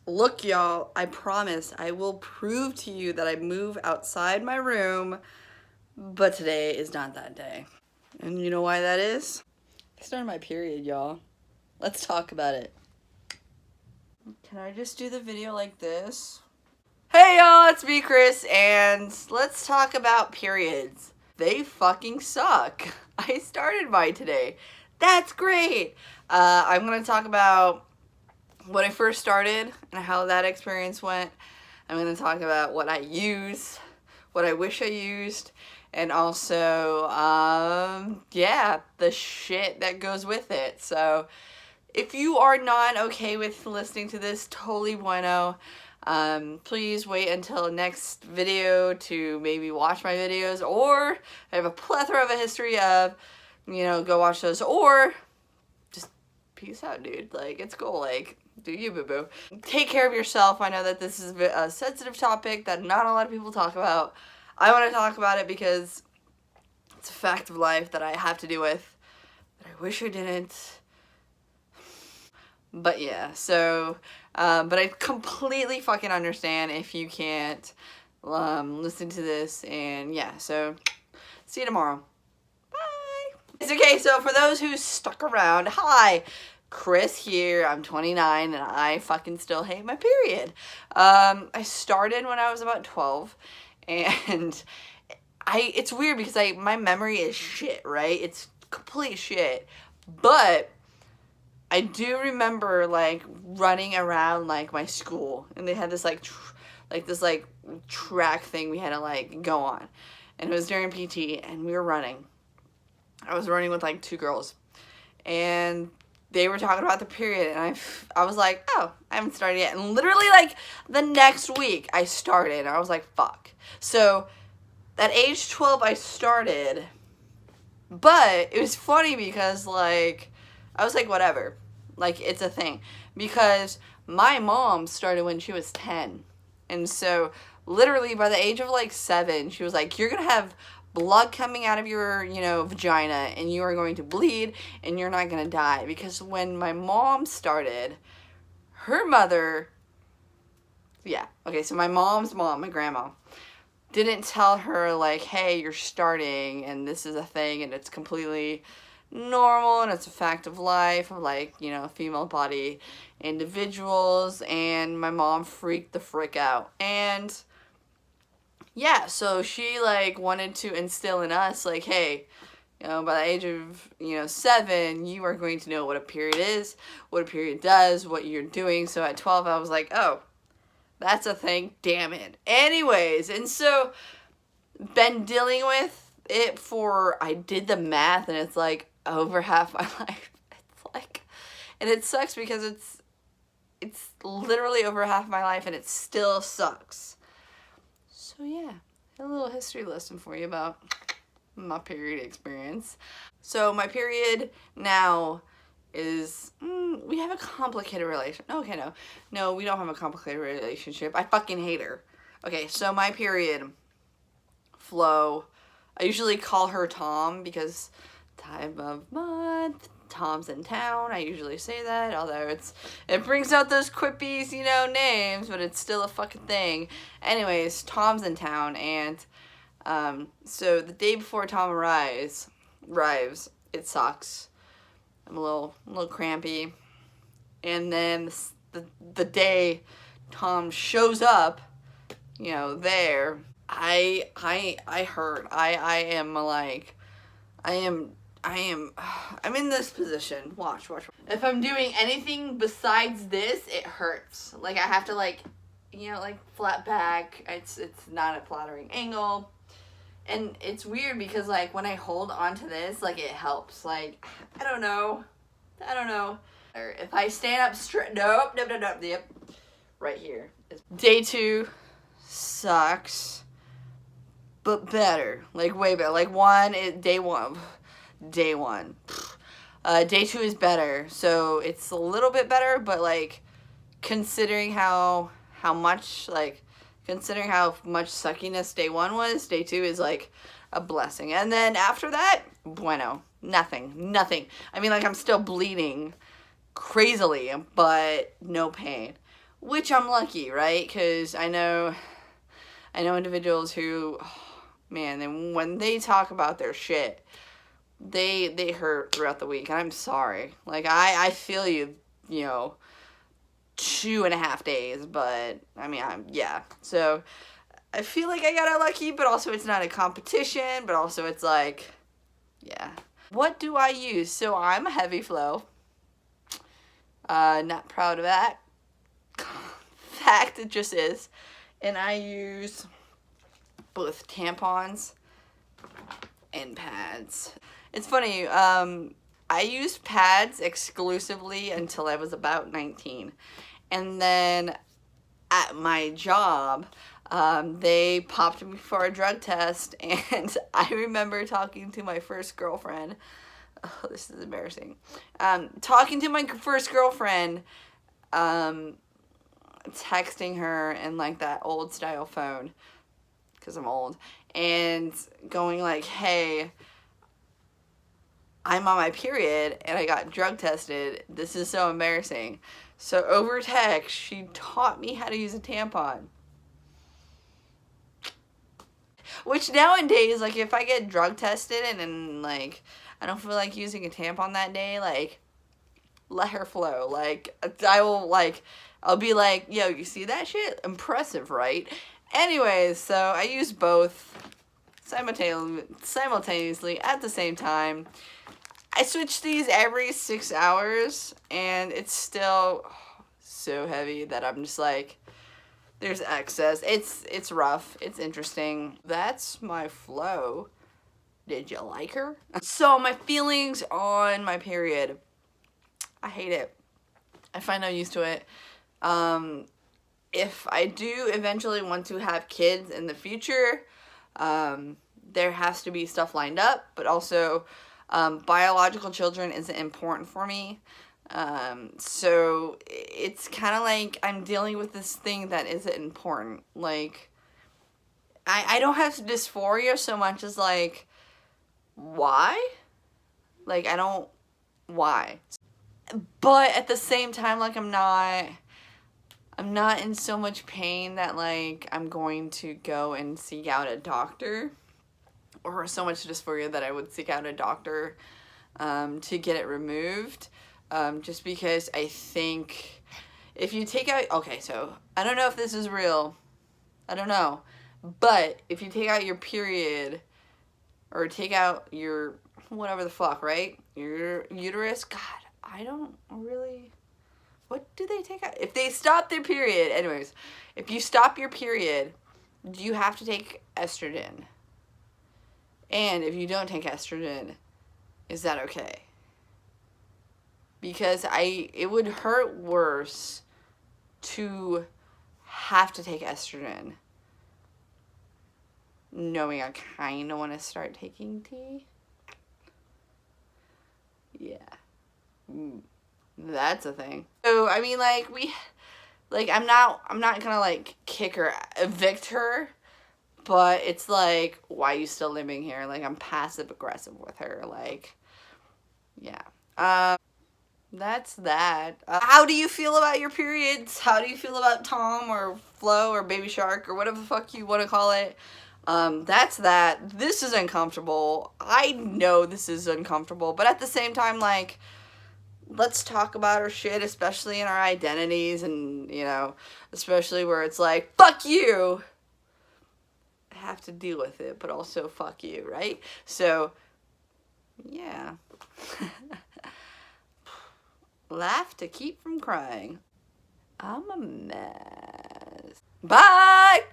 Look, y'all, I promise I will prove to you that I move outside my room, but today is not that day. And you know why that is? I started my period, y'all. Let's talk about it. Can I just do the video like this? Hey y'all, it's me, Chris, and let's talk about periods. They fucking suck. I started mine today. That's great. I'm gonna talk about when I first started and how that experience went. I'm going to talk about what I use, what I wish I used, and also, yeah, the shit that goes with it. So if you are not okay with listening to this, totally bueno. Please wait until next video to maybe watch my videos, or I have a plethora of a history of, you know, go watch those, or just peace out, dude. Like, it's cool. Like, do you, boo-boo. Take care of yourself. I know that this is a sensitive topic that not a lot of people talk about. I want to talk about it because it's a fact of life that I have to deal with, that I wish I didn't. But yeah, so, but I completely fucking understand if you can't listen to this, and yeah, so see you tomorrow. Bye. It's okay, so for those who stuck around, hi. Chris here, I'm 29 and I fucking still hate my period. I started when I was about 12 and it's weird because my memory is shit, right? It's complete shit. But I do remember like running around like my school, and they had this this track thing we had to like go on. And it was during PT and we were running. I was running with like two girls. And they were talking about the period, and I was like, oh, I haven't started yet. And literally, like, the next week, I started. And I was like, fuck. So, at age 12, I started. But it was funny because, like, I was like, whatever. Like, it's a thing. Because my mom started when she was 10. And so, literally, by the age of, like, 7, she was like, you're going to have blood coming out of your, you know, vagina, and you are going to bleed, and you're not going to die. Because when my mom started, her mother, yeah, okay, so my mom's mom, my grandma, didn't tell her, like, hey, you're starting, and this is a thing, and it's completely normal, and it's a fact of life, of, like, you know, female body individuals, and my mom freaked the frick out. And yeah, so she, like, wanted to instill in us, like, hey, you know, by the age of, you know, 7, you are going to know what a period is, what a period does, what you're doing. So at 12, I was like, oh, that's a thing, damn it. Anyways, and so, been dealing with it for, I did the math, and it's, like, over half my life. It's, like, and it sucks because it's literally over half my life, and it still sucks. So yeah, a little history lesson for you about my period experience. So my period now is, we have a complicated relationship. Okay, no, we don't have a complicated relationship. I fucking hate her. Okay, so my period, Flo, I usually call her Tom because time of month, Tom's in town. I usually say that, although it brings out those quippy, you know, names, but it's still a fucking thing. Anyways, Tom's in town, and so the day before Tom arrives, it sucks. I'm a little crampy, and then the day Tom shows up, you know, there, I hurt. I'm in this position. Watch. If I'm doing anything besides this, it hurts. Like, I have to, like, you know, like, flat back. It's not a flattering angle. And it's weird because, like, when I hold onto this, like, it helps. Like, I don't know. Or if I stand up straight, nope, yep. Right here. Day 2 sucks, but better. Like, way better. Like, day one. Day 2 is better, so it's a little bit better, but, like, considering how much suckiness day 1 was, day 2 is, like, a blessing. And then after that, bueno, nothing. I mean, like, I'm still bleeding crazily, but no pain, which I'm lucky, right? Because I know individuals who, oh, man, and when they talk about their shit, they hurt throughout the week, and I'm sorry. Like, I feel you, you know, 2.5 days, but, I mean, yeah. So, I feel like I got out lucky, but also it's not a competition, but also it's like, yeah. What do I use? So, I'm a heavy flow. Not proud of that. Fact, it just is. And I use both tampons and pads. It's funny, I used pads exclusively until I was about 19. And then at my job, they popped me for a drug test, and I remember talking to my first girlfriend. Oh, this is embarrassing. Talking to my first girlfriend, texting her in like that old style phone, because I'm old, and going like, hey, I'm on my period and I got drug tested. This is so embarrassing. So over text, she taught me how to use a tampon. Which nowadays, like, if I get drug tested and then, like, I don't feel like using a tampon that day, like, let her flow. Like, I will, like, I'll be like, yo, you see that shit? Impressive, right? Anyways, so I use both simultaneously at the same time. I switch these every 6 hours, and it's still so heavy that I'm just like, there's excess. It's rough. It's interesting. That's my flow. Did you like her? So my feelings on my period. I hate it. I find no use to it. If I do eventually want to have kids in the future, there has to be stuff lined up, but also biological children isn't important for me. So it's kind of like I'm dealing with this thing that isn't important. Like, I don't have dysphoria so much as like, why? Like, I don't, why? But at the same time, like, I'm not in so much pain that, like, I'm going to go and seek out a doctor, or so much dysphoria that I would seek out a doctor to get it removed, just because I think if you take out, okay, so I don't know if this is real, I don't know, but if you take out your period, or take out your whatever the fuck, right, your uterus, God, I don't really, what do they take out? If they stop their period, anyways, if you stop your period, do you have to take estrogen? And if you don't take estrogen, is that okay? Because it would hurt worse to have to take estrogen, knowing I kind of want to start taking tea. Yeah. That's a thing. So, I mean, like, I'm not gonna, like, kick her, evict her, but it's like, why are you still living here? Like, I'm passive aggressive with her, like, yeah. That's that. How do you feel about your periods? How do you feel about Tom or Flo or Baby Shark or whatever the fuck you want to call it? That's that. This is uncomfortable. I know this is uncomfortable, but at the same time, like, let's talk about our shit, especially in our identities, and, you know, especially where it's like, fuck you! I have to deal with it, but also fuck you, right? So, yeah. Laugh to keep from crying. I'm a mess. Bye!